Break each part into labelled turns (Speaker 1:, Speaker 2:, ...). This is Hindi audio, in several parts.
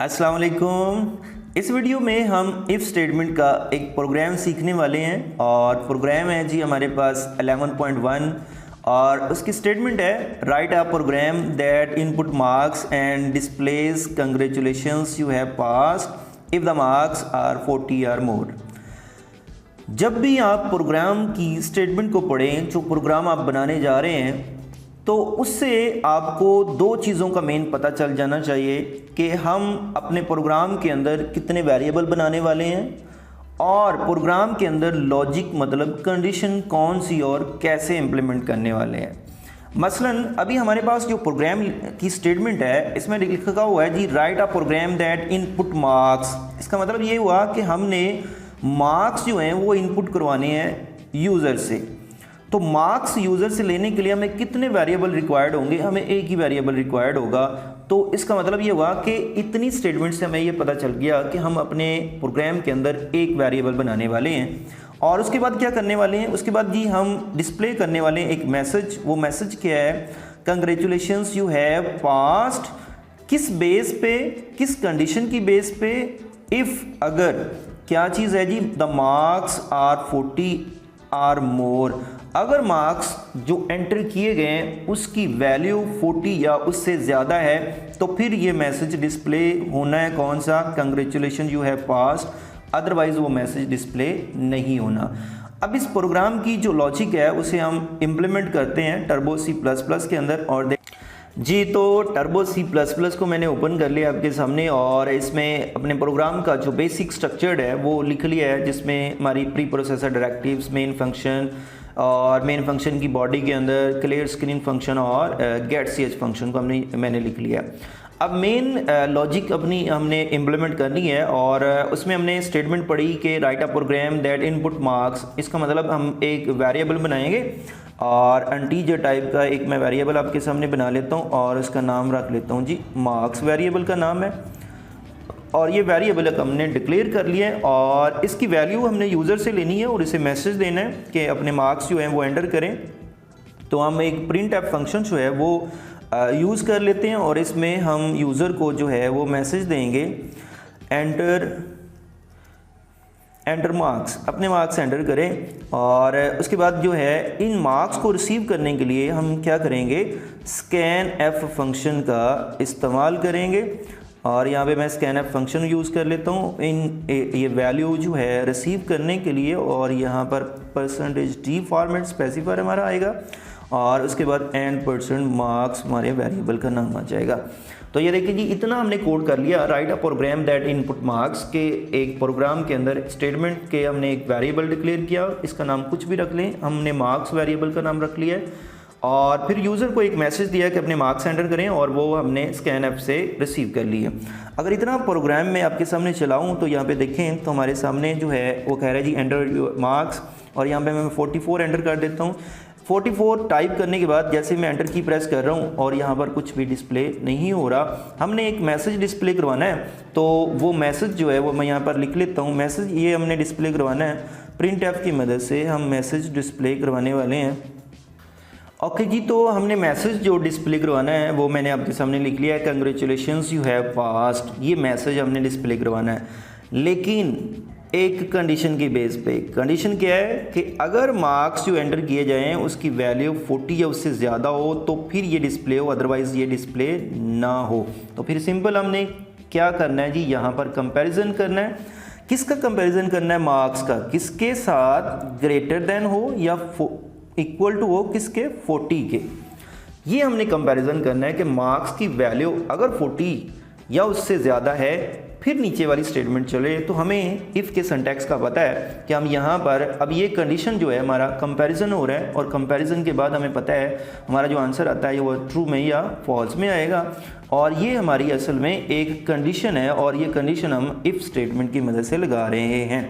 Speaker 1: अस्सलाम वालेकुम। इस वीडियो में हम इफ़ स्टेटमेंट का एक प्रोग्राम सीखने वाले हैं और प्रोग्राम है जी हमारे पास 11.1 और उसकी स्टेटमेंट है write a program that input marks and displays congratulations you have passed if the marks are 40 or मोर। जब भी आप प्रोग्राम की स्टेटमेंट को पढ़ें, जो प्रोग्राम आप बनाने जा रहे हैं, तो उससे आपको दो चीज़ों का मेन पता चल जाना चाहिए कि हम अपने प्रोग्राम के अंदर कितने वेरिएबल बनाने वाले हैं और प्रोग्राम के अंदर लॉजिक मतलब कंडीशन कौन सी और कैसे इम्प्लीमेंट करने वाले हैं। मसलन अभी हमारे पास जो प्रोग्राम की स्टेटमेंट है, इसमें लिखा हुआ है जी write a program that input marks. इसका मतलब ये हुआ कि हमने मार्क्स जो हैं वो इनपुट करवाने हैं यूज़र से। तो मार्क्स यूज़र से लेने के लिए हमें कितने वेरिएबल रिक्वायर्ड होंगे? हमें एक ही वेरिएबल रिक्वायर्ड होगा। तो इसका मतलब ये हुआ कि इतनी स्टेटमेंट से हमें ये पता चल गया कि हम अपने प्रोग्राम के अंदर एक वेरिएबल बनाने वाले हैं। और उसके बाद क्या करने वाले हैं? उसके बाद जी हम डिस्प्ले करने वाले हैं एक मैसेज। वो मैसेज क्या है? Congratulations you have passed. किस बेस पे, किस कंडीशन की बेस पे? इफ़, अगर क्या चीज़ है जी? The marks are 40 or more. अगर मार्क्स जो एंटर किए गए हैं उसकी वैल्यू 40 या उससे ज़्यादा है तो फिर ये मैसेज डिस्प्ले होना है कौन सा? Congratulation you have passed. Otherwise वो मैसेज डिस्प्ले नहीं होना। अब इस प्रोग्राम की जो लॉजिक है उसे हम इम्प्लीमेंट करते हैं टर्बो C++ के अंदर। और जी, तो टर्बो C++ को मैंने ओपन कर लिया आपके सामने और इसमें अपने प्रोग्राम का जो बेसिक स्ट्रक्चर्ड है वो लिख लिया है, जिसमें हमारी pre processor directives, main function और मेन फंक्शन की बॉडी के अंदर क्लियर स्क्रीन फंक्शन और गेट ch फंक्शन को मैंने लिख लिया। अब मेन लॉजिक अपनी हमने इम्प्लीमेंट करनी है और उसमें हमने स्टेटमेंट पढ़ी कि write a program that input marks. इसका मतलब हम एक वेरिएबल बनाएंगे और इंटीजर टाइप का एक मैं वेरिएबल आपके सामने बना लेता हूँ और उसका नाम रख लेता हूँ जी मार्क्स। वेरिएबल का नाम है और ये वेरिएबल हमने डिक्लेयर कर लिया है और इसकी वैल्यू हमने यूज़र से लेनी है और इसे मैसेज देना है कि अपने मार्क्स जो हैं वो एंटर करें। तो हम एक प्रिंट एफ फंक्शन जो है वो यूज़ कर लेते हैं और इसमें हम यूज़र को जो है वो मैसेज देंगे एंटर मार्क्स। अपने मार्क्स एंटर करें और उसके बाद जो है इन मार्क्स को रिसीव करने के लिए हम क्या करेंगे? स्कैन एफ फंक्शन का इस्तेमाल करेंगे और यहाँ पे मैं स्कैन एफ फंक्शन यूज़ कर लेता हूँ ये वैल्यू जो है रिसीव करने के लिए। और यहाँ पर %d फॉर्मेट स्पेसिफायर हमारा आएगा और उसके बाद %मार्क्स हमारे वेरिएबल का नाम आ जाएगा। तो ये देखिए जी, इतना हमने कोड कर लिया write a program that input marks के एक प्रोग्राम के अंदर स्टेटमेंट के हमने एक वेरिएबल डिक्लेयर किया। इसका नाम कुछ भी रख लें, हमने मार्क्स वेरिएबल का नाम रख लिया है और फिर यूज़र को एक मैसेज दिया कि अपने मार्क्स एंटर करें और वो हमने स्कैन ऐप से रिसीव कर लिए। अगर इतना प्रोग्राम मैं आपके सामने चलाऊं तो यहाँ पे देखें तो हमारे सामने जो है वो कह रहा है जी एंटर मार्क्स और यहाँ पे मैं 44 एंटर कर देता हूँ। 44 टाइप करने के बाद जैसे मैं एंटर की प्रेस कर रहा हूँ और यहाँ पर कुछ भी डिस्प्ले नहीं हो रहा। हमने एक मैसेज डिस्प्ले करवाना है तो वो मैसेज जो है वो मैं यहाँ पर लिख लेता हूँ। मैसेज ये हमने डिस्प्ले करवाना है, प्रिंट ऐप की मदद से हम मैसेज डिस्प्ले करवाने वाले हैं। ओके जी, तो हमने मैसेज जो डिस्प्ले करवाना है वो मैंने आपके सामने लिख लिया है, कंग्रेचुलेशंस यू हैव पास्ड। ये मैसेज हमने डिस्प्ले करवाना है, लेकिन एक कंडीशन की बेस पे। कंडीशन क्या है कि अगर मार्क्स जो एंटर किए जाएं उसकी वैल्यू 40 या उससे ज़्यादा हो तो फिर ये डिस्प्ले हो, अदरवाइज़ ये डिस्प्ले ना हो। तो फिर सिंपल हमने क्या करना है जी, यहाँ पर कंपैरिजन करना है। किसका कंपैरिजन करना है? मार्क्स का। किसके साथ? ग्रेटर देन हो या इक्वल टू हो किसके? 40 के। ये हमने कंपैरिजन करना है कि मार्क्स की वैल्यू अगर 40 या उससे ज़्यादा है फिर नीचे वाली स्टेटमेंट चले। तो हमें इफ़ के सिंटैक्स का पता है कि हम यहाँ पर अब ये कंडीशन जो है हमारा कंपैरिजन हो रहा है और कंपैरिजन के बाद हमें पता है हमारा जो आंसर आता है वो ट्रू में या फॉल्स में आएगा। और ये हमारी असल में एक कंडीशन है और ये कंडीशन हम इफ़ स्टेटमेंट की मदद से लगा रहे हैं।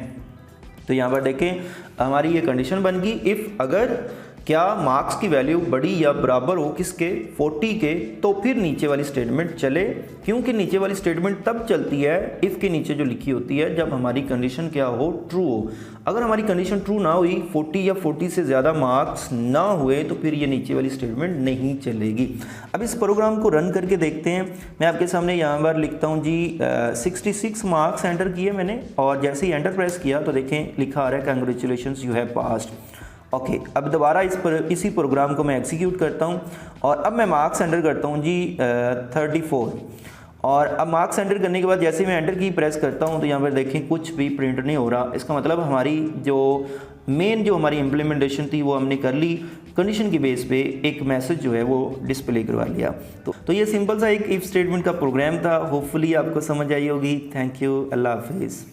Speaker 1: तो यहाँ पर देखें हमारी ये कंडीशन बन गई, इफ़ अगर क्या मार्क्स की वैल्यू बड़ी या बराबर हो किसके 40 के, तो फिर नीचे वाली स्टेटमेंट चले। क्योंकि नीचे वाली स्टेटमेंट तब चलती है इफ़ के नीचे जो लिखी होती है जब हमारी कंडीशन क्या हो, ट्रू हो। अगर हमारी कंडीशन ट्रू ना हुई, 40 या 40 से ज़्यादा मार्क्स ना हुए, तो फिर ये नीचे वाली स्टेटमेंट नहीं चलेगी। अब इस प्रोग्राम को रन करके देखते हैं। मैं आपके सामने यहाँ पर लिखता हूँ जी 66 मार्क्स एंटर किए मैंने, और जैसे ही एंटर प्रेस किया तो देखें लिखा आ रहा है congratulations you have passed. Okay, अब दोबारा इसी प्रोग्राम को मैं एग्जीक्यूट करता हूँ और अब मैं मार्क्स एंटर करता हूँ जी 34। और अब मार्क्स एंटर करने के बाद जैसे मैं एंटर की प्रेस करता हूँ तो यहाँ पर देखें कुछ भी प्रिंट नहीं हो रहा। इसका मतलब हमारी जो हमारी इम्प्लीमेंटेशन थी वो हमने कर ली, कंडीशन की बेस पे एक मैसेज जो है वो डिस्प्ले करवा लिया। तो ये सिंपल सा एक इफ स्टेटमेंट का प्रोग्राम था। होपफुली आपको समझ आई होगी। थैंक यू, अल्लाह हाफिज़।